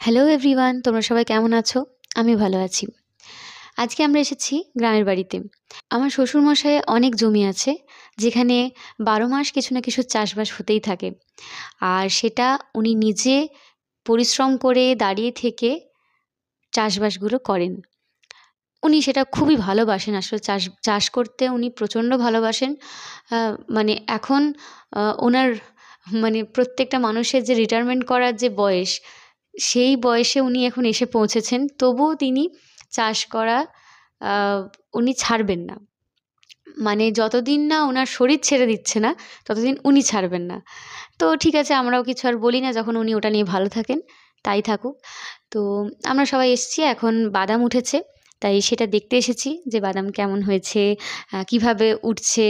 Hello everyone, তোমরা সবাই কেমন আছো? আমি ভালো আছি। আজকে আমরা এসেছি গ্রামের বাড়িতে। আমার শ্বশুরমশাইয়ের অনেক জমি আছে, যেখানে ১২ মাস কিছু না কিছু চাষবাস হতেই থাকে। আর সেটা উনি নিজে পরিশ্রম করে দাঁড়িয়ে থেকে চাষবাসগুলো করেন। উনি সেটা খুবই ভালোবাসেন, আসলে চাষ করতে উনি প্রচণ্ড ভালোবাসেন। মানে এখন ওনার মানে প্রত্যেকটা মানুষের যে রিটায়ারমেন্ট করার যে বয়স, সেই বয়সে উনি এখন এসে পৌঁছেছেন। তবুও তিনি চাষ করা আ উনি ছাড়বেন না। মানে যতদিন না উনার শরীর ছেড়ে দিচ্ছে না, ততদিন উনি ছাড়বেন না। তো ঠিক আছে, আমরাও কিছু আর বলি না, যখন উনি ওটা নিয়ে ভালো থাকেন, তাই থাকুক। তো আমরা সবাই এসেছি, এখন বাদাম উঠেছে, তাই সেটা দেখতে এসেছি যে বাদাম কেমন হয়েছে, কীভাবে উঠছে,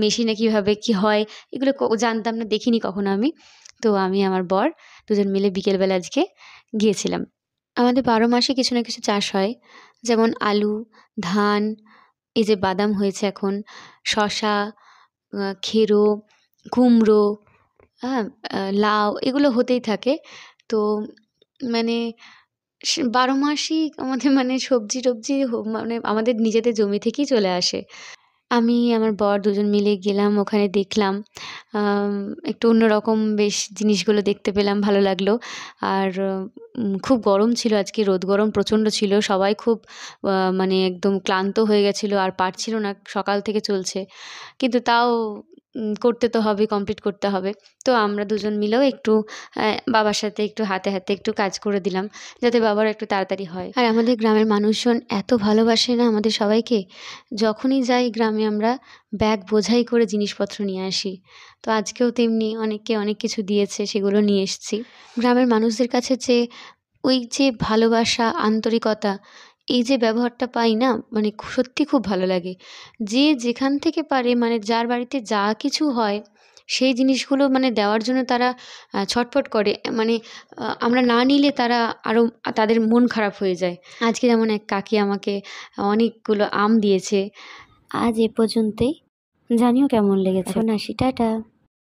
মেশিনে কীভাবে কী হয়, এগুলো জানতাম না, দেখিনি কখনো আমি। তো আমি আমার বর দুজন মিলে বিকেলবেলা আজকে গিয়েছিলাম। আমাদের ১২ মাসে কিছু না কিছু চাষ হয়। যেমন আলু, ধান, এই যে বাদাম হয়েছে এখন, শসা, খেরো, কুমড়ো, হ্যাঁ? লাউ, এগুলো হতেই থাকে। তো মানে ১২ মাসই আমাদের মানে সবজি-টবজি মানে আমাদের নিজেদের জমি থেকেই চলে আসে। আমি আমার বর দুজন মিলে গেলাম, ওখানে দেখলাম। আম একটু অন্যরকম বেশ জিনিসগুলো দেখতে পেলাম, ভালো লাগলো। আর খুব গরম ছিল আজকে, রোদ গরম প্রচণ্ড ছিল। সবাই খুব মানে একদম ক্লান্ত হয়ে গেছিল আর পারছিল না, সকাল থেকে চলছে। কিন্তু তাও করতে তো হবে, কমপ্লিট করতে হবে। তো আমরা দুজন মিলেও একটু বাবার সাথে একটু হাতে, হাতে একটু কাজ করে দিলাম, যাতে বাবার একটু তাড়াতাড়ি হয়। আর আমাদের গ্রামের মানুষজন এত ভালোবাসে না আমাদের সবাইকে, যখনই যাই গ্রামে আমরা ব্যাগ বোঝাই করে জিনিসপত্র নিয়ে আসি। তো আজকেও তেমনি অনেকে অনেক কিছু দিয়েছে, সেগুলো নিয়ে এসেছি। গ্রামের মানুষদের কাছে যে ওই যে ভালোবাসা, আন্তরিকতা, এই যে ব্যবহারটা পাই না, মানে সত্যি খুব ভালো লাগে। যে যেখান থেকে পারে, মানে যার বাড়িতে যা কিছু হয়, সেই জিনিসগুলো মানে দেওয়ার জন্য তারা ছটফট করে। মানে আমরা না নিলে তারা আরও তাদের মন খারাপ হয়ে যায়। আজকে যেমন এক কাকি আমাকে অনেকগুলো আম দিয়েছে। আজ এ পর্যন্তই। জানিও কেমন লেগেছে। এখন আসি, টাটা।